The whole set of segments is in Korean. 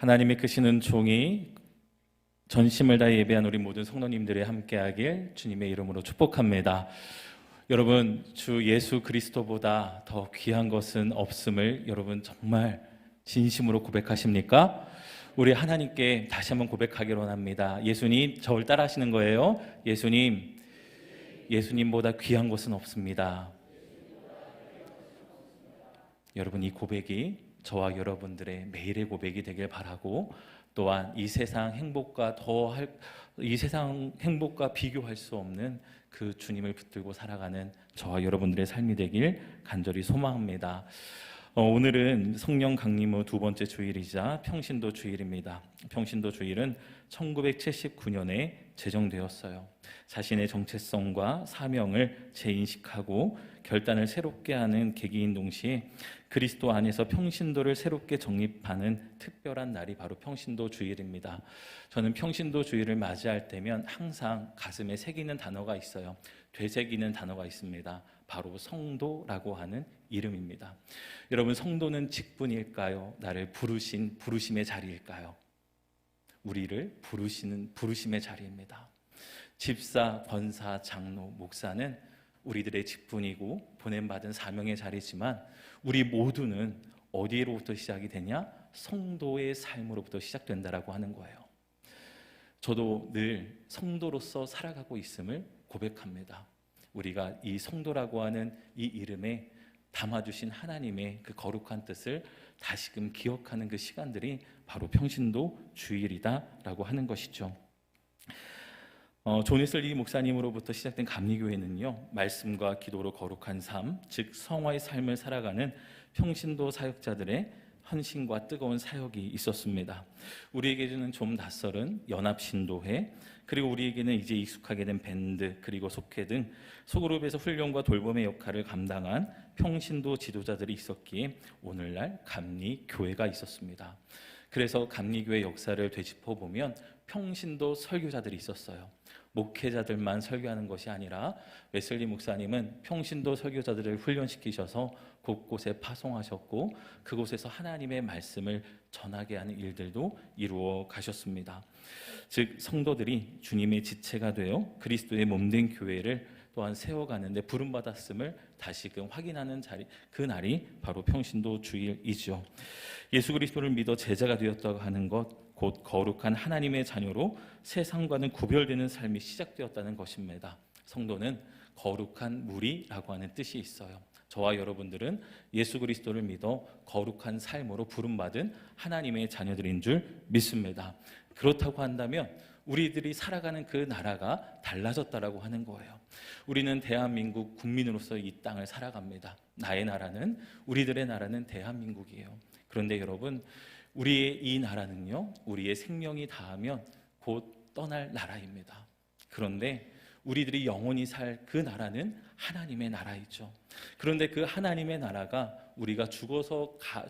하나님의 크시는 종이 전심을 다해 예배한 우리 모든 성도님들이 함께하길 주님의 이름으로 축복합니다. 여러분, 주 예수 그리스도보다 더 귀한 것은 없음을 여러분 정말 진심으로 고백하십니까? 우리 하나님께 다시 한번 고백하기를 원합니다. 예수님, 저를 따라하시는 거예요. 예수님보다 귀한 것은 없습니다. 여러분, 이 고백이 저와 여러분들의 매일의 고백이 되길 바라고, 또한 이 세상 행복과 비교할 수 없는 그 주님을 붙들고 살아가는 저와 여러분들의 삶이 되길 간절히 소망합니다. 오늘은 성령 강림 후 두 번째 주일이자 평신도 주일입니다. 평신도 주일은 1979년에 제정되었어요. 자신의 정체성과 사명을 재인식하고 결단을 새롭게 하는 계기인 동시에 그리스도 안에서 평신도를 새롭게 정립하는 특별한 날이 바로 평신도 주일입니다. 저는 평신도 주일을 맞이할 때면 항상 가슴에 새기는 단어가 있어요. 되새기는 단어가 있습니다. 바로 성도라고 하는 이름입니다. 여러분, 성도는 직분일까요? 나를 부르신 부르심의 자리일까요? 우리를 부르시는 부르심의 자리입니다. 집사, 권사, 장로, 목사는 우리들의 직분이고 보냄받은 사명의 자리지만 우리 모두는 어디로부터 시작이 되냐? 성도의 삶으로부터 시작된다라고 하는 거예요. 저도 늘 성도로서 살아가고 있음을 고백합니다. 우리가 이 성도라고 하는 이 이름에 담아주신 하나님의 그 거룩한 뜻을 다시금 기억하는 그 시간들이 바로 평신도 주일이다라고 하는 것이죠. 존 웨슬리 목사님으로부터 시작된 감리교회는요, 말씀과 기도로 거룩한 삶, 즉 성화의 삶을 살아가는 평신도 사역자들의 헌신과 뜨거운 사역이 있었습니다. 우리에게는 좀 낯설은 연합신도회, 그리고 우리에게는 이제 익숙하게 된 밴드, 그리고 속회 등 소그룹에서 훈련과 돌봄의 역할을 감당한 평신도 지도자들이 있었기에 오늘날 감리교회가 있었습니다. 그래서 감리교회 역사를 되짚어보면 평신도 설교자들이 있었어요. 목회자들만 설교하는 것이 아니라 웨슬리 목사님은 평신도 설교자들을 훈련시키셔서 곳곳에 파송하셨고 그곳에서 하나님의 말씀을 전하게 하는 일들도 이루어 가셨습니다. 즉 성도들이 주님의 지체가 되어 그리스도의 몸된 교회를 또한 세워가는데 부름받았음을 다시금 확인하는 자리, 그 날이 바로 평신도 주일이죠. 예수 그리스도를 믿어 제자가 되었다고 하는 것, 곧 거룩한 하나님의 자녀로 세상과는 구별되는 삶이 시작되었다는 것입니다. 성도는 거룩한 무리라고 하는 뜻이 있어요. 저와 여러분들은 예수 그리스도를 믿어 거룩한 삶으로 부름받은 하나님의 자녀들인 줄 믿습니다. 그렇다고 한다면 우리들이 살아가는 그 나라가 달라졌다라고 하는 거예요. 우리는 대한민국 국민으로서 이 땅을 살아갑니다. 나의 나라는, 우리들의 나라는 대한민국이에요. 그런데 여러분, 우리의 이 나라는요, 우리의 생명이 다하면 곧 떠날 나라입니다. 그런데 우리들이 영원히 살 그 나라는 하나님의 나라이죠. 그런데 그 하나님의 나라가 우리가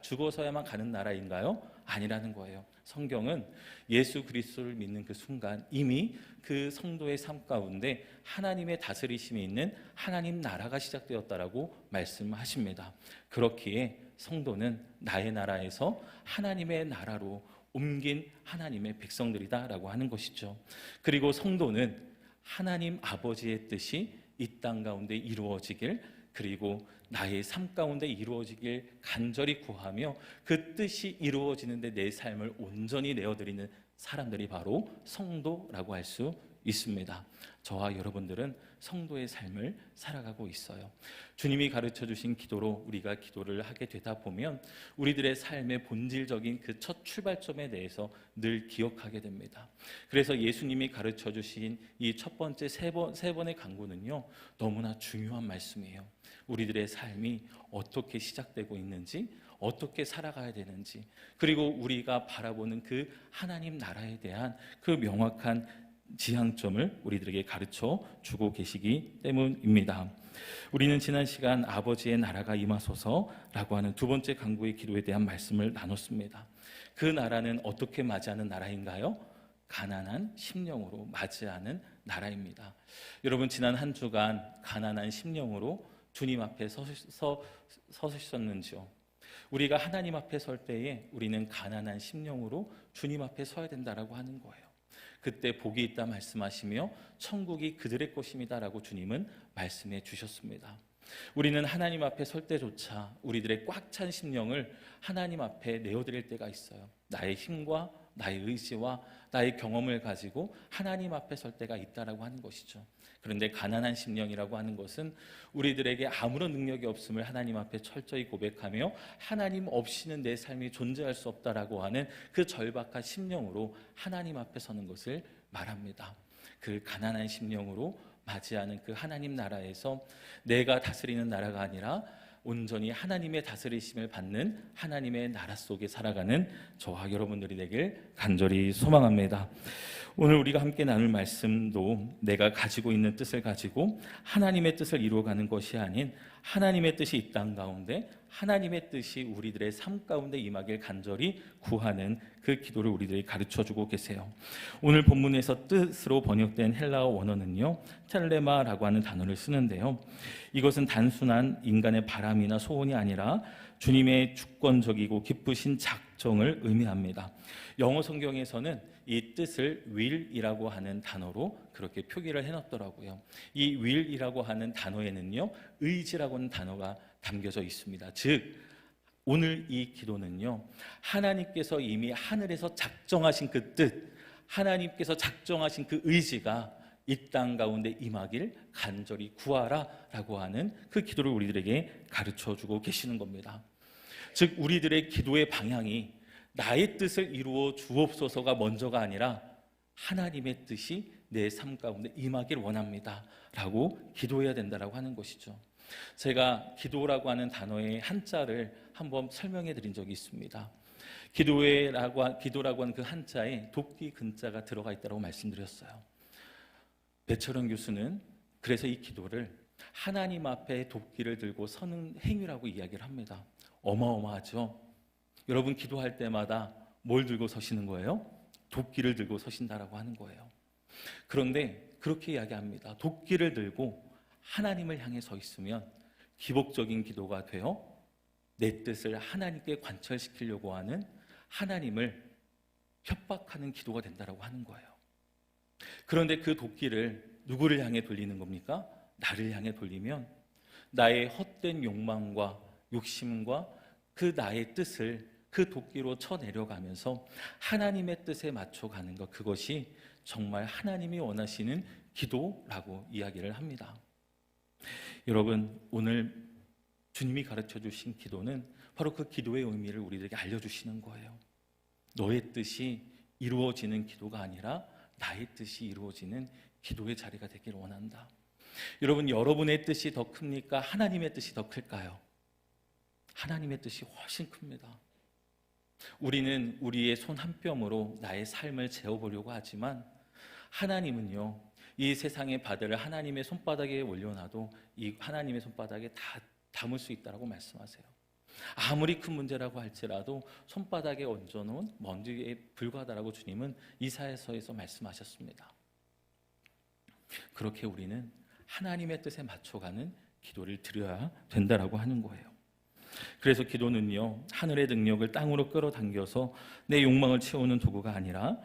죽어서야만 가는 나라인가요? 아니라는 거예요. 성경은 예수 그리스도를 믿는 그 순간 이미 그 성도의 삶 가운데 하나님의 다스리심이 있는 하나님 나라가 시작되었다라고 말씀하십니다. 그렇기에 성도는 나의 나라에서 하나님의 나라로 옮긴 하나님의 백성들이다라고 하는 것이죠. 그리고 성도는 하나님 아버지의 뜻이 이 땅 가운데 이루어지길, 그리고 나의 삶 가운데 이루어지길 간절히 구하며 그 뜻이 이루어지는데 내 삶을 온전히 내어드리는 사람들이 바로 성도라고 할 수 있습니다. 저와 여러분들은 성도의 삶을 살아가고 있어요. 주님이 가르쳐 주신 기도로 우리가 기도를 하게 되다 보면 우리들의 삶의 본질적인 그 첫 출발점에 대해서 늘 기억하게 됩니다. 그래서 예수님이 가르쳐 주신 이 첫 번째 세 번의 강구는요, 너무나 중요한 말씀이에요. 우리들의 삶이 어떻게 시작되고 있는지, 어떻게 살아가야 되는지, 그리고 우리가 바라보는 그 하나님 나라에 대한 그 명확한 지향점을 우리들에게 가르쳐 주고 계시기 때문입니다. 우리는 지난 시간 아버지의 나라가 임하소서라고 하는 두 번째 강구의 기도에 대한 말씀을 나눴습니다. 그 나라는 어떻게 맞이하는 나라인가요? 가난한 심령으로 맞이하는 나라입니다. 여러분, 지난 한 주간 가난한 심령으로 주님 앞에 서셨는지요? 우리가 하나님 앞에 설 때에 우리는 가난한 심령으로 주님 앞에 서야 된다라고 하는 거예요. 그때 복이 있다 말씀하시며 천국이 그들의 것임이다라고 주님은 말씀해 주셨습니다. 우리는 하나님 앞에 설 때조차 우리들의 꽉 찬 심령을 하나님 앞에 내어드릴 때가 있어요. 나의 힘과 나의 의지와 나의 경험을 가지고 하나님 앞에 설 때가 있다라고 하는 것이죠. 그런데 가난한 심령이라고 하는 것은 우리들에게 아무런 능력이 없음을 하나님 앞에 철저히 고백하며 하나님 없이는 내 삶이 존재할 수 없다라고 하는 그 절박한 심령으로 하나님 앞에 서는 것을 말합니다. 그 가난한 심령으로 맞이하는 그 하나님 나라에서 내가 다스리는 나라가 아니라 온전히 하나님의 다스리심을 받는 하나님의 나라 속에 살아가는 저와 여러분들이 되길 간절히 소망합니다. 오늘 우리가 함께 나눌 말씀도 내가 가지고 있는 뜻을 가지고 하나님의 뜻을 이루어가는 것이 아닌 하나님의 뜻이 이 땅 가운데 하나님의 뜻이 우리들의 삶 가운데 임하길 간절히 구하는 그 기도를 우리들이 가르쳐주고 계세요. 오늘 본문에서 뜻으로 번역된 헬라어 원어는요, 텔레마라고 하는 단어를 쓰는데요, 이것은 단순한 인간의 바람이나 소원이 아니라 주님의 주권적이고 기쁘신 작정을 의미합니다. 영어 성경에서는 이 뜻을 will이라고 하는 단어로 그렇게 표기를 해놨더라고요. 이 will이라고 하는 단어에는요, 의지라고 하는 단어가 담겨져 있습니다. 즉 오늘 이 기도는요, 하나님께서 이미 하늘에서 작정하신 그 뜻, 하나님께서 작정하신 그 의지가 이 땅 가운데 임하길 간절히 구하라라고 하는 그 기도를 우리들에게 가르쳐주고 계시는 겁니다. 즉 우리들의 기도의 방향이 나의 뜻을 이루어 주옵소서가 먼저가 아니라 하나님의 뜻이 내 삶 가운데 임하길 원합니다 라고 기도해야 된다라고 하는 것이죠. 제가 기도라고 하는 단어의 한자를 한번 설명해 드린 적이 있습니다. 기도라고 하는 그 한자에 도끼 근자가 들어가 있다고 말씀드렸어요. 배철원 교수는 그래서 이 기도를 하나님 앞에 도끼를 들고 서는 행위라고 이야기를 합니다. 어마어마하죠. 여러분 기도할 때마다 뭘 들고 서시는 거예요? 도끼를 들고 서신다라고 하는 거예요. 그런데 그렇게 이야기합니다. 도끼를 들고 하나님을 향해 서 있으면 기복적인 기도가 되어 내 뜻을 하나님께 관철시키려고 하는 하나님을 협박하는 기도가 된다라고 하는 거예요. 그런데 그 도끼를 누구를 향해 돌리는 겁니까? 나를 향해 돌리면 나의 헛된 욕망과 욕심과 그 나의 뜻을 그 도끼로 쳐내려가면서 하나님의 뜻에 맞춰가는 것, 그것이 정말 하나님이 원하시는 기도라고 이야기를 합니다. 여러분 오늘 주님이 가르쳐주신 기도는 바로 그 기도의 의미를 우리들에게 알려주시는 거예요. 너의 뜻이 이루어지는 기도가 아니라 나의 뜻이 이루어지는 기도의 자리가 되기를 원한다. 여러분 여러분의 뜻이 더 큽니까? 하나님의 뜻이 더 클까요? 하나님의 뜻이 훨씬 큽니다. 우리는 우리의 손 한 뼘으로 나의 삶을 재어보려고 하지만 하나님은요, 이 세상의 바다를 하나님의 손바닥에 올려놔도 이 하나님의 손바닥에 다 담을 수 있다고 말씀하세요. 아무리 큰 문제라고 할지라도 손바닥에 얹어놓은 먼지에 불과하다라고 주님은 이사야서에서 말씀하셨습니다. 그렇게 우리는 하나님의 뜻에 맞춰가는 기도를 드려야 된다라고 하는 거예요. 그래서 기도는요, 하늘의 능력을 땅으로 끌어당겨서 내 욕망을 채우는 도구가 아니라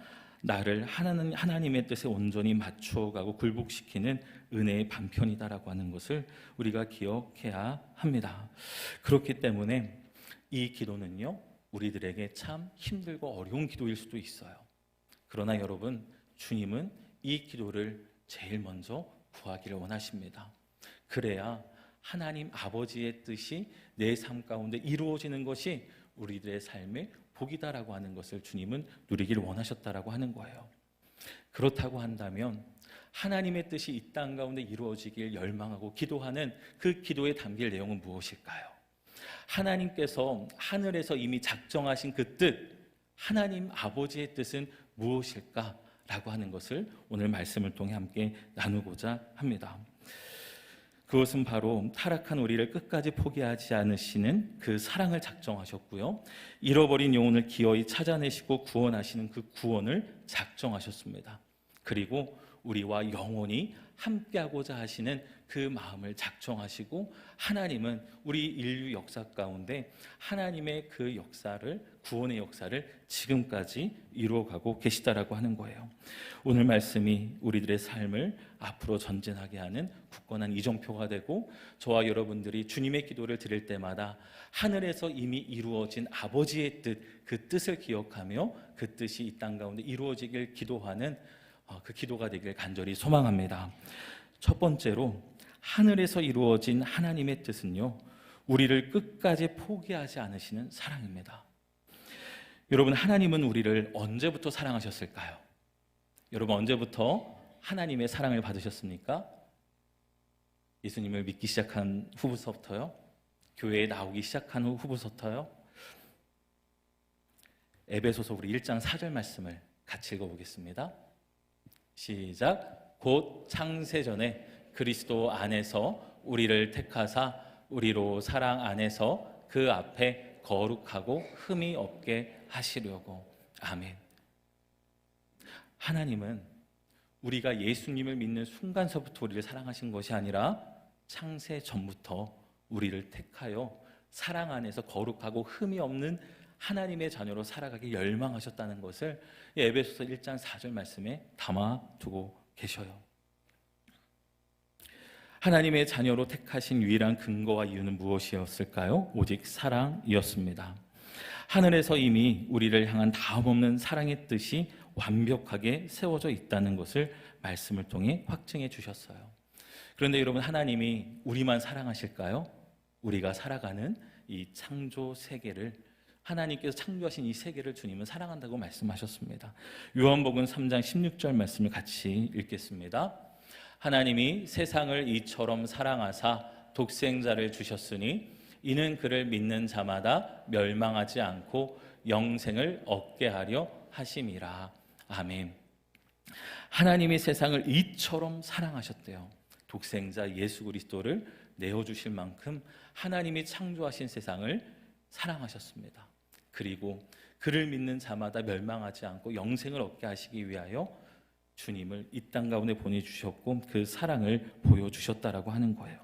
나를 하나님의 뜻에 온전히 맞춰가고 굴복시키는 은혜의 반편이다라고 하는 것을 우리가 기억해야 합니다. 그렇기 때문에 이 기도는요, 우리들에게 참 힘들고 어려운 기도일 수도 있어요. 그러나 여러분, 주님은 이 기도를 제일 먼저 구하기를 원하십니다. 그래야 하나님 아버지의 뜻이 내 삶 가운데 이루어지는 것이 우리들의 삶의 복이다라고 하는 것을 주님은 누리기를 원하셨다라고 하는 거예요. 그렇다고 한다면 하나님의 뜻이 이 땅 가운데 이루어지길 열망하고 기도하는 그 기도에 담길 내용은 무엇일까요? 하나님께서 하늘에서 이미 작정하신 그 뜻, 하나님 아버지의 뜻은 무엇일까라고 하는 것을 오늘 말씀을 통해 함께 나누고자 합니다. 그것은 바로 타락한 우리를 끝까지 포기하지 않으시는 그 사랑을 작정하셨고요, 잃어버린 영혼을 기어이 찾아내시고 구원하시는 그 구원을 작정하셨습니다. 그리고 우리와 영원히 함께하고자 하시는 그 마음을 작정하시고 하나님은 우리 인류 역사 가운데 하나님의 그 역사를, 구원의 역사를 지금까지 이루어가고 계시다라고 하는 거예요. 오늘 말씀이 우리들의 삶을 앞으로 전진하게 하는 굳건한 이정표가 되고, 저와 여러분들이 주님의 기도를 드릴 때마다 하늘에서 이미 이루어진 아버지의 뜻, 그 뜻을 기억하며 그 뜻이 이 땅 가운데 이루어지길 기도하는 그 기도가 되길 간절히 소망합니다. 첫 번째로, 하늘에서 이루어진 하나님의 뜻은요, 우리를 끝까지 포기하지 않으시는 사랑입니다. 여러분, 하나님은 우리를 언제부터 사랑하셨을까요? 여러분, 언제부터 하나님의 사랑을 받으셨습니까? 예수님을 믿기 시작한 후부터요? 교회에 나오기 시작한 후부터요? 에베소서 우리 1장 4절 말씀을 같이 읽어보겠습니다. 시작. 곧 창세전에 그리스도 안에서 우리를 택하사 우리로 사랑 안에서 그 앞에 거룩하고 흠이 없게 하시려고. 아멘. 하나님은 우리가 예수님을 믿는 순간서부터 우리를 사랑하신 것이 아니라 창세 전부터 우리를 택하여 사랑 안에서 거룩하고 흠이 없는 하나님의 자녀로 살아가기 열망하셨다는 것을 에베소서 1장 4절 말씀에 담아두고 계셔요. 하나님의 자녀로 택하신 유일한 근거와 이유는 무엇이었을까요? 오직 사랑이었습니다. 하늘에서 이미 우리를 향한 다음없는 사랑의 뜻이 완벽하게 세워져 있다는 것을 말씀을 통해 확증해 주셨어요. 그런데 여러분, 하나님이 우리만 사랑하실까요? 우리가 살아가는 이 창조 세계를, 하나님께서 창조하신 이 세계를 주님은 사랑한다고 말씀하셨습니다. 요한복음 3장 16절 말씀을 같이 읽겠습니다. 하나님이 세상을 이처럼 사랑하사 독생자를 주셨으니 이는 그를 믿는 자마다 멸망하지 않고 영생을 얻게 하려 하심이라. 아멘. 하나님이 세상을 이처럼 사랑하셨대요. 독생자 예수 그리스도를 내어주실 만큼 하나님이 창조하신 세상을 사랑하셨습니다. 그리고 그를 믿는 자마다 멸망하지 않고 영생을 얻게 하시기 위하여 주님을 이 땅 가운데 보내주셨고 그 사랑을 보여주셨다라고 하는 거예요.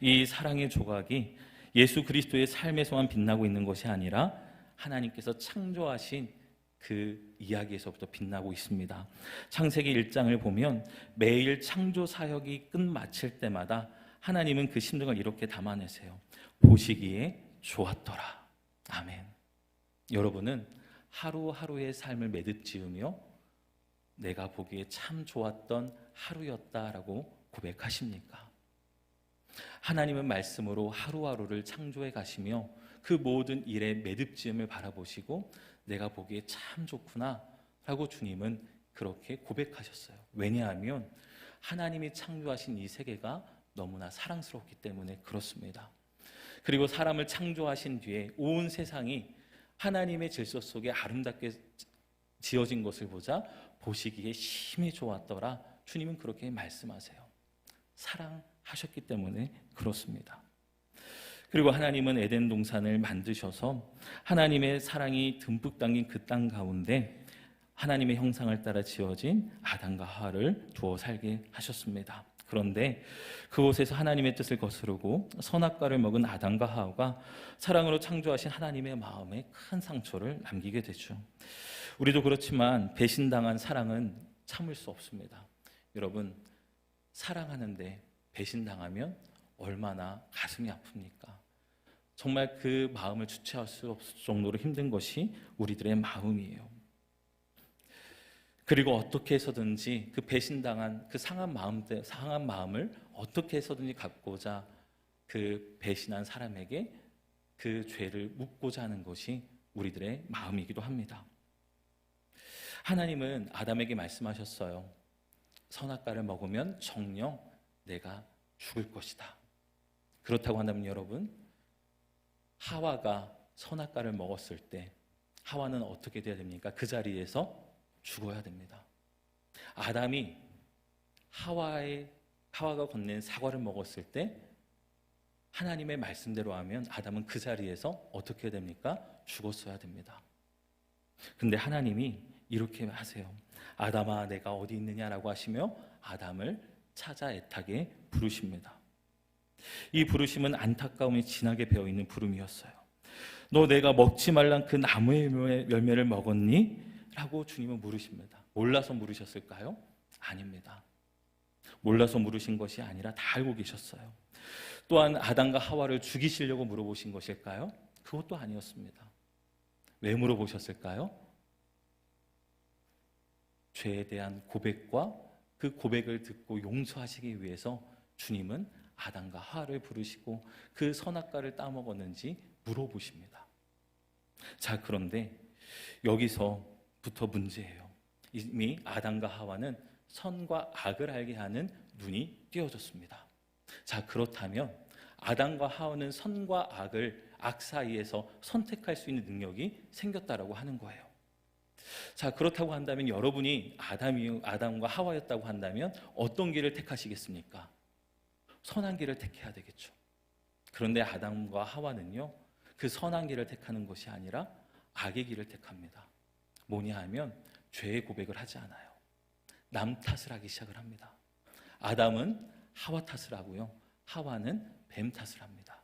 이 사랑의 조각이 예수 그리스도의 삶에서만 빛나고 있는 것이 아니라 하나님께서 창조하신 그 이야기에서부터 빛나고 있습니다. 창세기 1장을 보면 매일 창조 사역이 끝마칠 때마다 하나님은 그 심정을 이렇게 담아내세요. 보시기에 좋았더라. 아멘. 여러분은 하루하루의 삶을 매듭 지으며 내가 보기에 참 좋았던 하루였다라고 고백하십니까? 하나님은 말씀으로 하루하루를 창조해 가시며 그 모든 일의 매듭 지음을 바라보시고 내가 보기에 참 좋구나 라고 주님은 그렇게 고백하셨어요. 왜냐하면 하나님이 창조하신 이 세계가 너무나 사랑스럽기 때문에 그렇습니다. 그리고 사람을 창조하신 뒤에 온 세상이 하나님의 질서 속에 아름답게 지어진 것을 보시기에 심히 좋았더라. 주님은 그렇게 말씀하세요. 사랑하셨기 때문에 그렇습니다. 그리고 하나님은 에덴 동산을 만드셔서 하나님의 사랑이 듬뿍 담긴 그 땅 가운데 하나님의 형상을 따라 지어진 아담과 하와를 두어 살게 하셨습니다. 그런데 그곳에서 하나님의 뜻을 거스르고 선악과를 먹은 아담과 하와가 사랑으로 창조하신 하나님의 마음에 큰 상처를 남기게 되죠. 우리도 그렇지만 배신당한 사랑은 참을 수 없습니다. 여러분, 사랑하는데 배신당하면 얼마나 가슴이 아픕니까? 정말 그 마음을 주체할 수 없을 정도로 힘든 것이 우리들의 마음이에요. 그리고 어떻게 해서든지 그 배신당한 그 상한 마음을 어떻게 해서든지 갚고자 그 배신한 사람에게 그 죄를 묻고자 하는 것이 우리들의 마음이기도 합니다. 하나님은 아담에게 말씀하셨어요. 선악과를 먹으면 정녕 내가 죽을 것이다. 그렇다고 한다면 여러분, 하와가 선악과를 먹었을 때 하와는 어떻게 돼야 됩니까? 그 자리에서 죽어야 됩니다. 아담이 하와가 건넨 사과를 먹었을 때 하나님의 말씀대로 하면 아담은 그 자리에서 어떻게 해야 됩니까? 죽었어야 됩니다. 근데 하나님이 이렇게 하세요. 아담아 내가 어디 있느냐라고 하시며 아담을 찾아 애타게 부르십니다. 이 부르심은 안타까움이 진하게 배어있는 부름이었어요. 너 내가 먹지 말란 그 나무의 열매를 먹었니? 라고 주님은 물으십니다. 몰라서 물으셨을까요? 아닙니다. 몰라서 물으신 것이 아니라 다 알고 계셨어요. 또한 아담과 하와를 죽이시려고 물어보신 것일까요? 그것도 아니었습니다. 왜 물어보셨을까요? 죄에 대한 고백과 그 고백을 듣고 용서하시기 위해서 주님은 아담과 하와를 부르시고 그 선악과를 따먹었는지 물어보십니다. 자, 그런데 여기서부터 문제예요. 이미 아담과 하와는 선과 악을 알게 하는 눈이 띄어졌습니다. 자, 그렇다면 아담과 하와는 선과 악을 악 사이에서 선택할 수 있는 능력이 생겼다라고 하는 거예요. 자, 그렇다고 한다면 여러분이 아담과 하와였다고 한다면 어떤 길을 택하시겠습니까? 선한 길을 택해야 되겠죠. 그런데 아담과 하와는요, 그 선한 길을 택하는 것이 아니라 악의 길을 택합니다. 뭐냐 하면 죄의 고백을 하지 않아요. 남 탓을 하기 시작을 합니다. 아담은 하와 탓을 하고요, 하와는 뱀 탓을 합니다.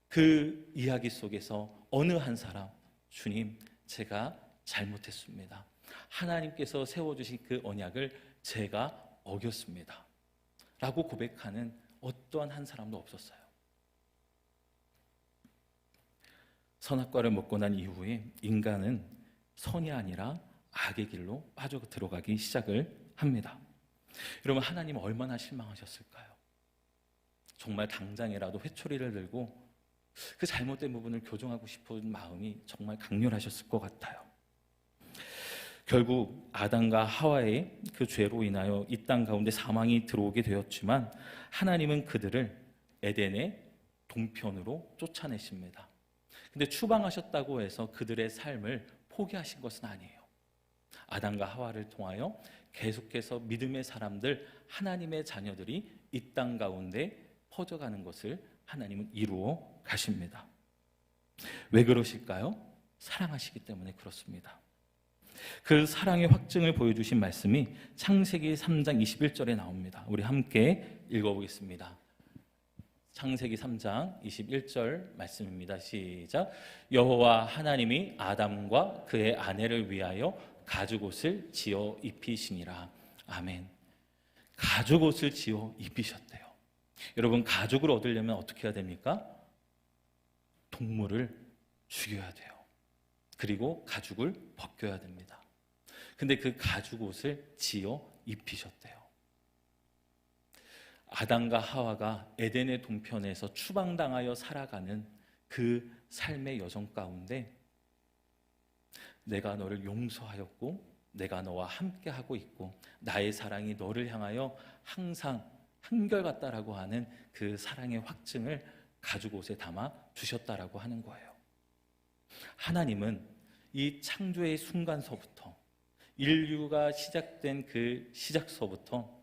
그 이야기 속에서 어느 한 사람, 주님 제가 잘못했습니다. 하나님께서 세워주신 그 언약을 제가 어겼습니다. 라고 고백하는 어떠한 한 사람도 없었어요. 선악과를 먹고 난 이후에 인간은 선이 아니라 악의 길로 빠져 들어가기 시작을 합니다. 여러분, 하나님은 얼마나 실망하셨을까요? 정말 당장이라도 회초리를 들고 그 잘못된 부분을 교정하고 싶은 마음이 정말 강렬하셨을 것 같아요. 결국 아담과 하와의 그 죄로 인하여 이 땅 가운데 사망이 들어오게 되었지만 하나님은 그들을 에덴의 동편으로 쫓아내십니다. 근데 추방하셨다고 해서 그들의 삶을 포기하신 것은 아니에요. 아담과 하와를 통하여 계속해서 믿음의 사람들, 하나님의 자녀들이 이 땅 가운데 퍼져가는 것을 하나님은 이루어 가십니다. 왜 그러실까요? 사랑하시기 때문에 그렇습니다. 그 사랑의 확증을 보여주신 말씀이 창세기 3장 21절에 나옵니다. 우리 함께 읽어보겠습니다. 창세기 3장 21절 말씀입니다. 시작. 여호와 하나님이 아담과 그의 아내를 위하여 가죽옷을 지어 입히시니라. 아멘. 가죽옷을 지어 입히셨대요. 여러분, 가죽을 얻으려면 어떻게 해야 됩니까? 동물을 죽여야 돼요. 그리고 가죽을 벗겨야 됩니다. 근데 그 가죽옷을 지어 입히셨대요. 아담과 하와가 에덴의 동편에서 추방당하여 살아가는 그 삶의 여정 가운데 내가 너를 용서하였고 내가 너와 함께하고 있고 나의 사랑이 너를 향하여 항상 한결같다라고 하는 그 사랑의 확증을 가죽옷에 담아 주셨다라고 하는 거예요. 하나님은 이 창조의 순간서부터 인류가 시작된 그 시작서부터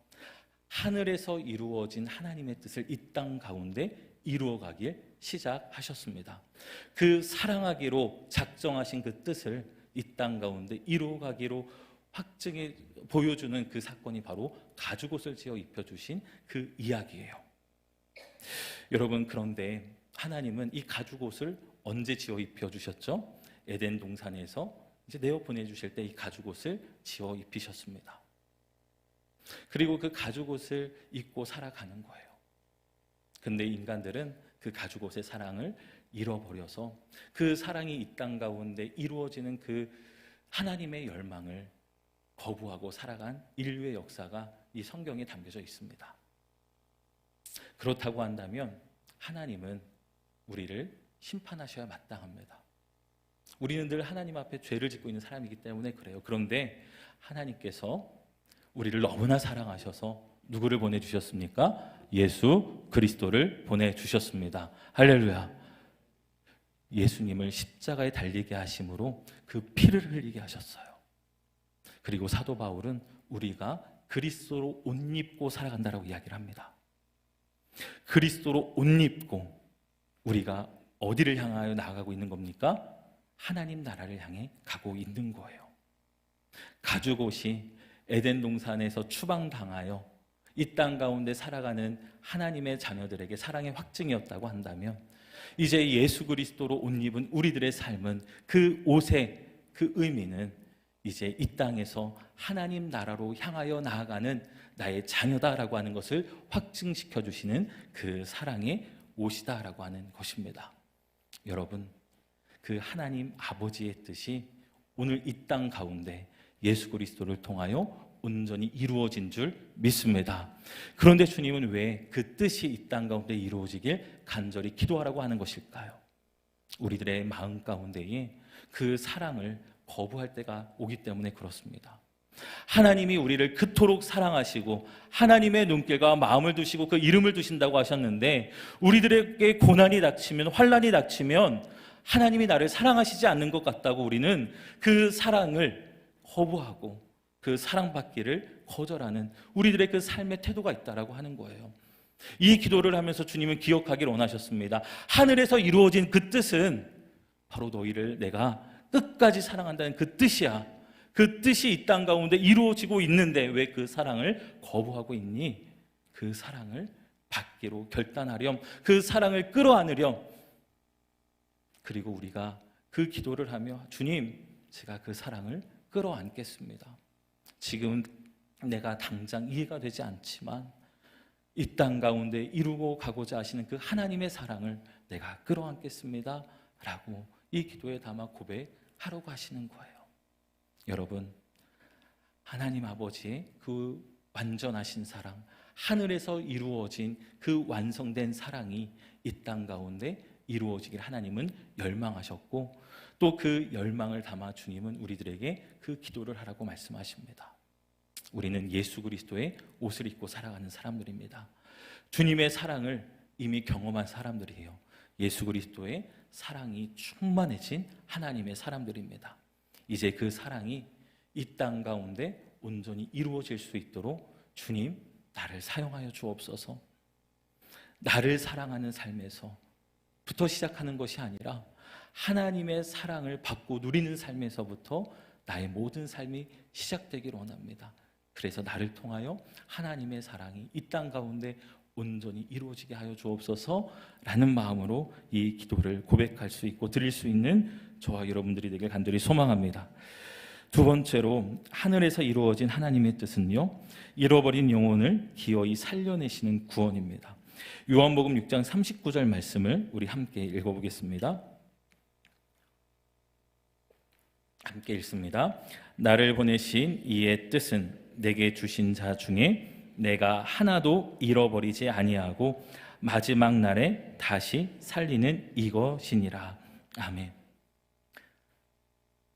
하늘에서 이루어진 하나님의 뜻을 이 땅 가운데 이루어가길 시작하셨습니다. 그 사랑하기로 작정하신 그 뜻을 이 땅 가운데 이루어가기로 확증해 보여주는 그 사건이 바로 가죽옷을 지어 입혀주신 그 이야기예요. 여러분, 그런데 하나님은 이 가죽옷을 언제 지어 입혀주셨죠? 에덴 동산에서 이제 내어 보내주실 때 이 가죽옷을 지어 입히셨습니다. 그리고 그 가죽옷을 입고 살아가는 거예요. 근데 인간들은 그 가죽옷의 사랑을 잃어버려서 그 사랑이 이 땅 가운데 이루어지는 그 하나님의 열망을 거부하고 살아간 인류의 역사가 이 성경에 담겨져 있습니다. 그렇다고 한다면 하나님은 우리를 심판하셔야 마땅합니다. 우리는 늘 하나님 앞에 죄를 짓고 있는 사람이기 때문에 그래요. 그런데 하나님께서 우리를 너무나 사랑하셔서 누구를 보내주셨습니까? 예수 그리스도를 보내주셨습니다. 할렐루야. 예수님을 십자가에 달리게 하심으로 그 피를 흘리게 하셨어요. 그리고 사도 바울은 우리가 그리스도로 옷 입고 살아간다라고 이야기를 합니다. 그리스도로 옷 입고 우리가 어디를 향하여 나아가고 있는 겁니까? 하나님 나라를 향해 가고 있는 거예요. 가죽옷이 에덴 동산에서 추방당하여 이 땅 가운데 살아가는 하나님의 자녀들에게 사랑의 확증이었다고 한다면, 이제 예수 그리스도로 옷 입은 우리들의 삶은 그 옷의 그 의미는 이제 이 땅에서 하나님 나라로 향하여 나아가는 나의 자녀다라고 하는 것을 확증시켜 주시는 그 사랑의 옷이다라고 하는 것입니다. 여러분, 그 하나님 아버지의 뜻이 오늘 이 땅 가운데 예수 그리스도를 통하여 온전히 이루어진 줄 믿습니다. 그런데 주님은 왜 그 뜻이 이 땅 가운데 이루어지길 간절히 기도하라고 하는 것일까요? 우리들의 마음 가운데에 그 사랑을 거부할 때가 오기 때문에 그렇습니다. 하나님이 우리를 그토록 사랑하시고 하나님의 눈길과 마음을 두시고 그 이름을 두신다고 하셨는데, 우리들에게 고난이 닥치면, 환난이 닥치면 하나님이 나를 사랑하시지 않는 것 같다고 우리는 그 사랑을 거부하고 그 사랑받기를 거절하는 우리들의 그 삶의 태도가 있다라고 하는 거예요. 이 기도를 하면서 주님은 기억하기를 원하셨습니다. 하늘에서 이루어진 그 뜻은 바로 너희를 내가 끝까지 사랑한다는 그 뜻이야. 그 뜻이 이 땅 가운데 이루어지고 있는데 왜 그 사랑을 거부하고 있니? 그 사랑을 받기로 결단하렴. 그 사랑을 끌어안으렴. 그리고 우리가 그 기도를 하며, 주님, 제가 그 사랑을 끌어안겠습니다. 지금 내가 당장 이해가 되지 않지만 이 땅 가운데 이루고 가고자 하시는 그 하나님의 사랑을 내가 끌어안겠습니다 라고 이 기도에 담아 고백하려고 하시는 거예요. 여러분, 하나님 아버지의 그 완전하신 사랑, 하늘에서 이루어진 그 완성된 사랑이 이 땅 가운데 이루어지길 하나님은 열망하셨고, 또 그 열망을 담아 주님은 우리들에게 그 기도를 하라고 말씀하십니다. 우리는 예수 그리스도의 옷을 입고 살아가는 사람들입니다. 주님의 사랑을 이미 경험한 사람들이에요. 예수 그리스도의 사랑이 충만해진 하나님의 사람들입니다. 이제 그 사랑이 이 땅 가운데 온전히 이루어질 수 있도록 주님, 나를 사용하여 주옵소서. 나를 사랑하는 삶에서부터 시작하는 것이 아니라 하나님의 사랑을 받고 누리는 삶에서부터 나의 모든 삶이 시작되기를 원합니다. 그래서 나를 통하여 하나님의 사랑이 이 땅 가운데 온전히 이루어지게 하여 주옵소서라는 마음으로 이 기도를 고백할 수 있고 드릴 수 있는 저와 여러분들이 되길 간절히 소망합니다. 두 번째로, 하늘에서 이루어진 하나님의 뜻은요, 잃어버린 영혼을 기어이 살려내시는 구원입니다. 요한복음 6장 39절 말씀을 우리 함께 읽어보겠습니다. 함께 읽습니다. 나를 보내신 이의 뜻은 내게 주신 자 중에 내가 하나도 잃어버리지 아니하고 마지막 날에 다시 살리는 이것이니라. 아멘.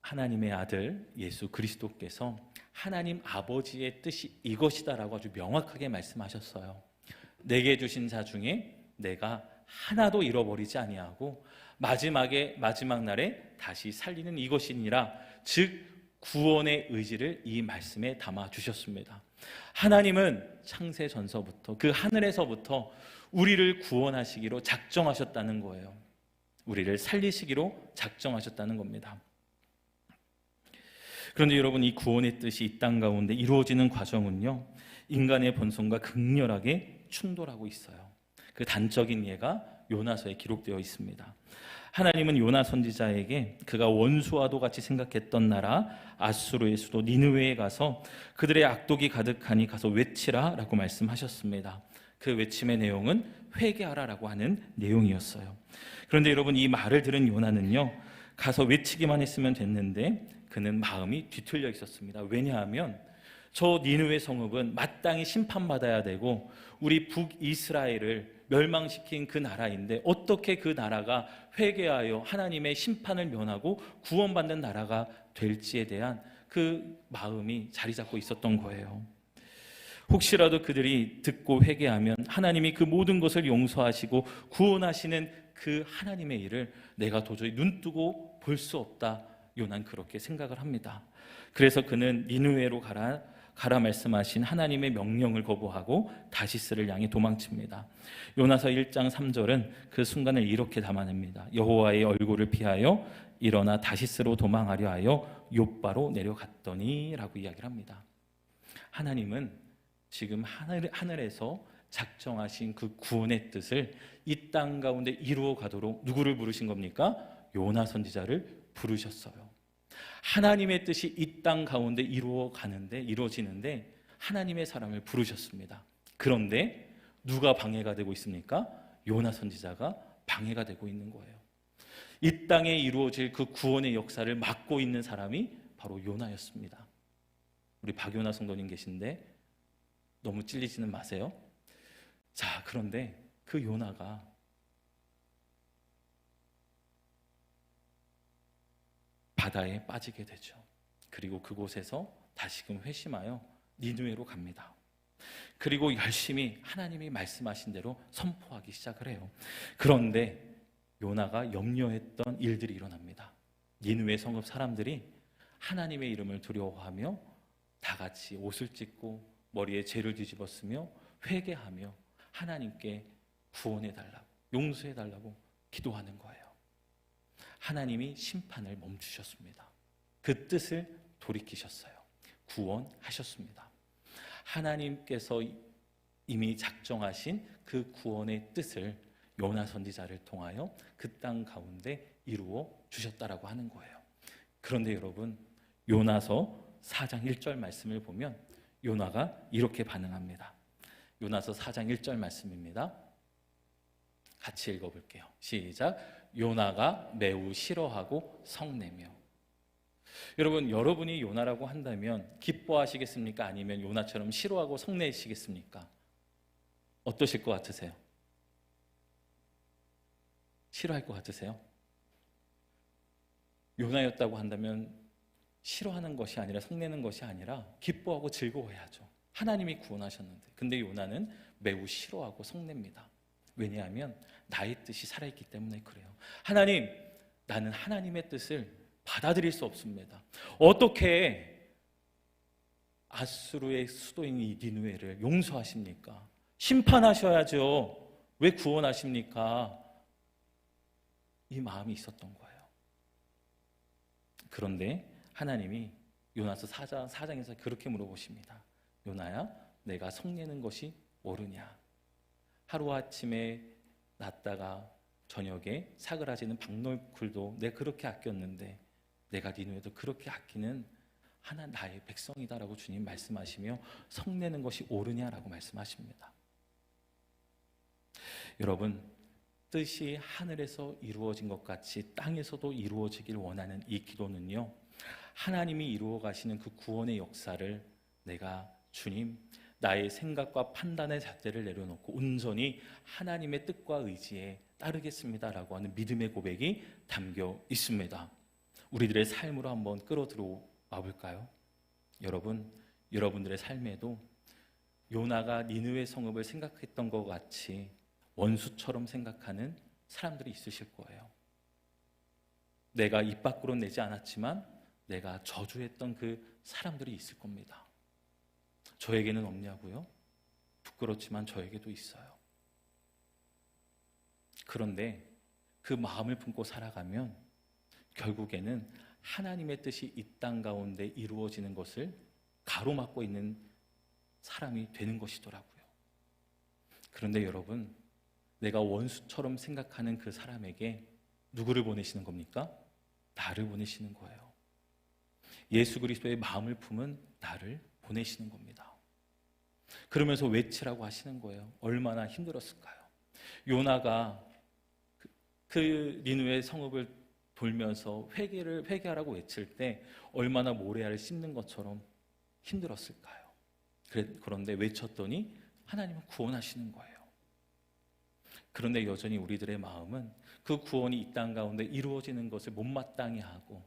하나님의 아들 예수 그리스도께서 하나님 아버지의 뜻이 이것이다라고 아주 명확하게 말씀하셨어요. 내게 주신 자 중에 내가 하나도 잃어버리지 아니하고 마지막 날에 다시 살리는 이것이니라. 즉 구원의 의지를 이 말씀에 담아 주셨습니다. 하나님은 창세 전서부터 그 하늘에서부터 우리를 구원하시기로 작정하셨다는 거예요. 우리를 살리시기로 작정하셨다는 겁니다. 그런데 여러분, 이 구원의 뜻이 이 땅 가운데 이루어지는 과정은요, 인간의 본성과 극렬하게 충돌하고 있어요. 그 단적인 예가 요나서에 기록되어 있습니다. 하나님은 요나 선지자에게 그가 원수와도 같이 생각했던 나라 아수르의 수도 니느웨에 가서 그들의 악독이 가득하니 가서 외치라 라고 말씀하셨습니다. 그 외침의 내용은 회개하라라고 하는 내용이었어요. 그런데 여러분, 이 말을 들은 요나는요, 가서 외치기만 했으면 됐는데 그는 마음이 뒤틀려 있었습니다. 왜냐하면 저 니느웨 성읍은 마땅히 심판받아야 되고 우리 북이스라엘을 멸망시킨 그 나라인데 어떻게 그 나라가 회개하여 하나님의 심판을 면하고 구원받는 나라가 될지에 대한 그 마음이 자리 잡고 있었던 거예요. 혹시라도 그들이 듣고 회개하면 하나님이 그 모든 것을 용서하시고 구원하시는 그 하나님의 일을 내가 도저히 눈뜨고 볼 수 없다. 요나는 그렇게 생각을 합니다. 그래서 그는 니느웨로 가라 말씀하신 하나님의 명령을 거부하고 다시스를 향해 도망칩니다. 요나서 1장 3절은 그 순간을 이렇게 담아냅니다. 여호와의 얼굴을 피하여 일어나 다시스로 도망하려 하여 욥바로 내려갔더니 라고 이야기를 합니다. 하나님은 지금 하늘에서 작정하신 그 구원의 뜻을 이 땅 가운데 이루어 가도록 누구를 부르신 겁니까? 요나 선지자를 부르셨어요. 하나님의 뜻이 이 땅 가운데 이루어지는데 하나님의 사람을 부르셨습니다. 그런데 누가 방해가 되고 있습니까? 요나 선지자가 방해가 되고 있는 거예요. 이 땅에 이루어질 그 구원의 역사를 막고 있는 사람이 바로 요나였습니다. 우리 박요나 성도님 계신데 너무 찔리지는 마세요. 자, 그런데 그 요나가 바다에 빠지게 되죠. 그리고 그곳에서 다시금 회심하여 니느웨로 갑니다. 그리고 열심히 하나님이 말씀하신 대로 선포하기 시작을 해요. 그런데 요나가 염려했던 일들이 일어납니다. 니느웨 성읍 사람들이 하나님의 이름을 두려워하며 다 같이 옷을 찢고 머리에 죄를 뒤집어 쓰며 회개하며 하나님께 구원해달라고, 용서해달라고 기도하는 거예요. 하나님이 심판을 멈추셨습니다. 그 뜻을 돌이키셨어요. 구원하셨습니다. 하나님께서 이미 작정하신 그 구원의 뜻을 요나 선지자를 통하여 그 땅 가운데 이루어 주셨다라고 하는 거예요. 그런데 여러분, 요나서 4장 1절 말씀을 보면 요나가 이렇게 반응합니다. 요나서 4장 1절 말씀입니다. 같이 읽어볼게요. 시작. 요나가 매우 싫어하고 성내며. 여러분, 여러분이 요나라고 한다면 기뻐하시겠습니까? 아니면 요나처럼 싫어하고 성내시겠습니까? 어떠실 것 같으세요? 싫어할 것 같으세요? 요나였다고 한다면 싫어하는 것이 아니라 성내는 것이 아니라 기뻐하고 즐거워해야죠. 하나님이 구원하셨는데. 근데 요나는 매우 싫어하고 성냅니다. 왜냐하면 나의 뜻이 살아있기 때문에 그래요. 하나님, 나는 하나님의 뜻을 받아들일 수 없습니다. 어떻게 아수르의 수도인 이 니느웨를 용서하십니까? 심판하셔야죠. 왜 구원하십니까? 이 마음이 있었던 거예요. 그런데 하나님이 요나서 4장에서 그렇게 물어보십니다. 요나야, 내가 성내는 것이 옳으냐? 하루아침에 났다가 저녁에 사그라지는 박너쿨도 내가 그렇게 아꼈는데 내가 니느웨도 그렇게 아끼는 하나 나의 백성이다라고 주님 말씀하시며 성내는 것이 옳으냐라고 말씀하십니다. 여러분, 뜻이 하늘에서 이루어진 것 같이 땅에서도 이루어지길 원하는 이 기도는요, 하나님이 이루어 가시는 그 구원의 역사를 내가 주님, 나의 생각과 판단의 잣대를 내려놓고 온전히 하나님의 뜻과 의지에 따르겠습니다라고 하는 믿음의 고백이 담겨 있습니다. 우리들의 삶으로 한번 끌어들어와 볼까요? 여러분, 여러분들의 삶에도 요나가 니느웨 성읍을 생각했던 것 같이 원수처럼 생각하는 사람들이 있으실 거예요. 내가 입 밖으로 내지 않았지만 내가 저주했던 그 사람들이 있을 겁니다. 저에게는 없냐고요? 부끄럽지만 저에게도 있어요. 그런데 그 마음을 품고 살아가면 결국에는 하나님의 뜻이 이 땅 가운데 이루어지는 것을 가로막고 있는 사람이 되는 것이더라고요. 그런데 여러분, 내가 원수처럼 생각하는 그 사람에게 누구를 보내시는 겁니까? 나를 보내시는 거예요. 예수 그리스도의 마음을 품은 나를 보내시는 겁니다. 그러면서 외치라고 하시는 거예요. 얼마나 힘들었을까요? 요나가 그 니느웨 성읍을 돌면서 회개하라고 외칠 때 얼마나 모래알을 씹는 것처럼 힘들었을까요? 그런데 외쳤더니 하나님은 구원하시는 거예요. 그런데 여전히 우리들의 마음은 그 구원이 이 땅 가운데 이루어지는 것을 못마땅해 하고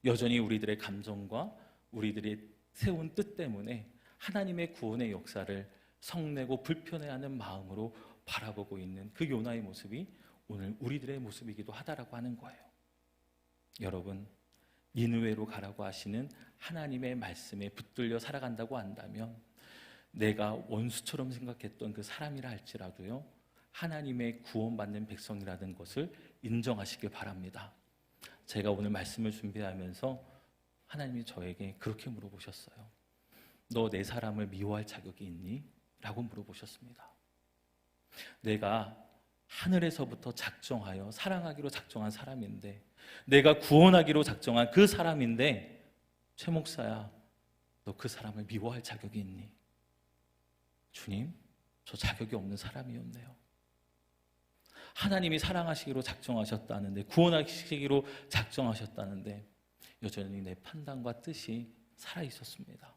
여전히 우리들의 감정과 우리들이 세운 뜻 때문에 하나님의 구원의 역사를 성내고 불편해하는 마음으로 바라보고 있는 그 요나의 모습이 오늘 우리들의 모습이기도 하다라고 하는 거예요. 여러분, 니느웨로 가라고 하시는 하나님의 말씀에 붙들려 살아간다고 한다면 내가 원수처럼 생각했던 그 사람이라 할지라도요, 하나님의 구원받는 백성이라는 것을 인정하시길 바랍니다. 제가 오늘 말씀을 준비하면서 하나님이 저에게 그렇게 물어보셨어요. 너 내 사람을 미워할 자격이 있니? 라고 물어보셨습니다. 내가 하늘에서부터 작정하여 사랑하기로 작정한 사람인데, 내가 구원하기로 작정한 그 사람인데, 최 목사야, 너 그 사람을 미워할 자격이 있니? 주님, 저 자격이 없는 사람이었네요. 하나님이 사랑하시기로 작정하셨다는데, 구원하시기로 작정하셨다는데 여전히 내 판단과 뜻이 살아있었습니다.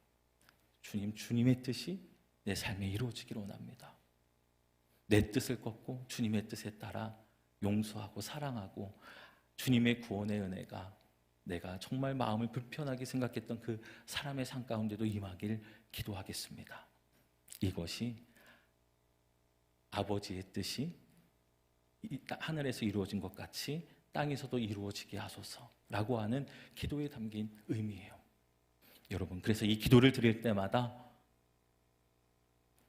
주님, 주님의 뜻이 내 삶에 이루어지기를 원합니다. 내 뜻을 꺾고 주님의 뜻에 따라 용서하고 사랑하고 주님의 구원의 은혜가 내가 정말 마음을 불편하게 생각했던 그 사람의 삶 가운데도 임하길 기도하겠습니다. 이것이 아버지의 뜻이 하늘에서 이루어진 것 같이 땅에서도 이루어지게 하소서라고 하는 기도에 담긴 의미예요. 여러분, 그래서 이 기도를 드릴 때마다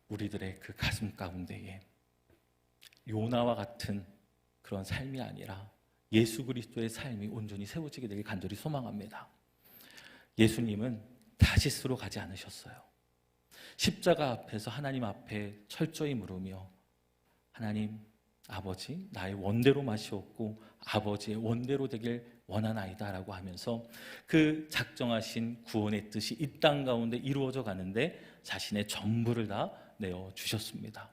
우리들의 그 가슴 가운데에 요나와 같은 그런 삶이 아니라 예수 그리스도의 삶이 온전히 세워지게 되길 간절히 소망합니다. 예수님은 다시스로 가지 않으셨어요. 십자가 앞에서 하나님 앞에 철저히 물으며, 하나님 아버지, 나의 원대로 마시옵고 아버지의 원대로 되길 원하나이다 라고 하면서 그 작정하신 구원의 뜻이 이 땅 가운데 이루어져 가는데 자신의 전부를 다 내어주셨습니다.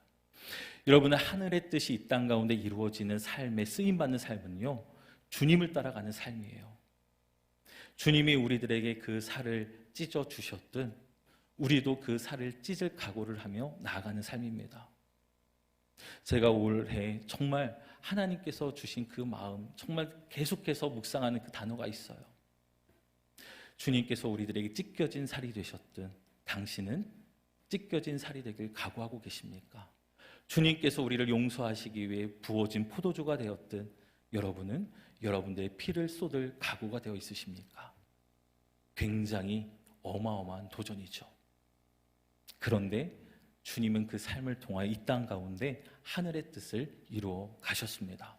여러분은 하늘의 뜻이 이 땅 가운데 이루어지는 삶에 쓰임받는 삶은요, 주님을 따라가는 삶이에요. 주님이 우리들에게 그 살을 찢어주셨든 우리도 그 살을 찢을 각오를 하며 나아가는 삶입니다. 제가 올해 정말 하나님께서 주신 그 마음, 정말 계속해서 묵상하는 그 단어가 있어요. 주님께서 우리들에게 찢겨진 살이 되셨든 당신은 찢겨진 살이 되길 각오하고 계십니까? 주님께서 우리를 용서하시기 위해 부어진 포도주가 되었든 여러분은 여러분들의 피를 쏟을 각오가 되어 있으십니까? 굉장히 어마어마한 도전이죠. 그런데 주님은 그 삶을 통하여 이 땅 가운데 하늘의 뜻을 이루어 가셨습니다.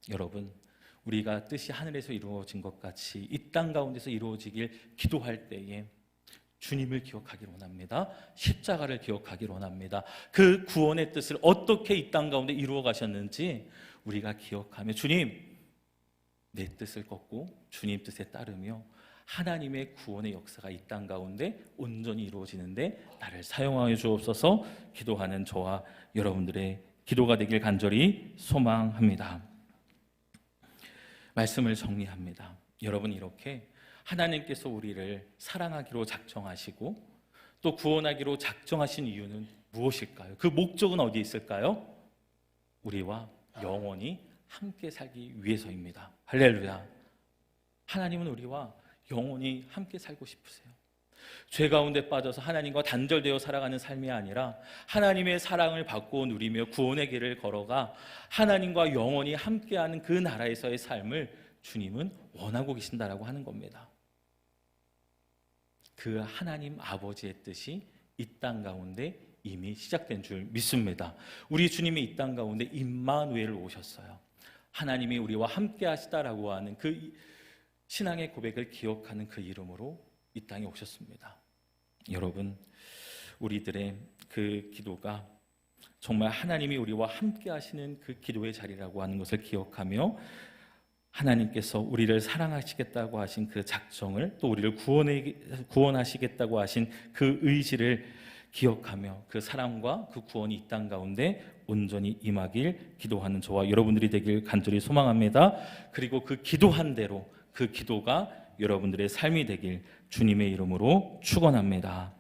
여러분, 우리가 뜻이 하늘에서 이루어진 것 같이 이 땅 가운데서 이루어지길 기도할 때에 주님을 기억하기를 원합니다. 십자가를 기억하기를 원합니다. 그 구원의 뜻을 어떻게 이 땅 가운데 이루어 가셨는지 우리가 기억하며, 주님, 내 뜻을 꺾고 주님 뜻에 따르며 하나님의 구원의 역사가 이 땅 가운데 온전히 이루어지는데 나를 사용하여 주옵소서 기도하는 저와 여러분들의 기도가 되길 간절히 소망합니다. 말씀을 정리합니다. 여러분, 이렇게 하나님께서 우리를 사랑하기로 작정하시고 또 구원하기로 작정하신 이유는 무엇일까요? 그 목적은 어디에 있을까요? 우리와 영원히 함께 살기 위해서입니다. 할렐루야. 하나님은 우리와 영원히 함께 살고 싶으세요. 죄 가운데 빠져서 하나님과 단절되어 살아가는 삶이 아니라 하나님의 사랑을 받고 누리며 구원의 길을 걸어가 하나님과 영원히 함께하는 그 나라에서의 삶을 주님은 원하고 계신다라고 하는 겁니다. 그 하나님 아버지의 뜻이 이 땅 가운데 이미 시작된 줄 믿습니다. 우리 주님이 이 땅 가운데 임마누엘을 오셨어요. 하나님이 우리와 함께 하시다라고 하는 그 신앙의 고백을 기억하는 그 이름으로 이 땅에 오셨습니다. 여러분, 우리들의 그 기도가 정말 하나님이 우리와 함께 하시는 그 기도의 자리라고 하는 것을 기억하며 하나님께서 우리를 사랑하시겠다고 하신 그 작정을, 또 우리를 구원하시겠다고 하신 그 의지를 기억하며 그 사랑과 그 구원이 이 땅 가운데 온전히 임하길 기도하는 저와 여러분들이 되길 간절히 소망합니다. 그리고 그 기도한 대로 그 기도가 여러분들의 삶이 되길 주님의 이름으로 축원합니다.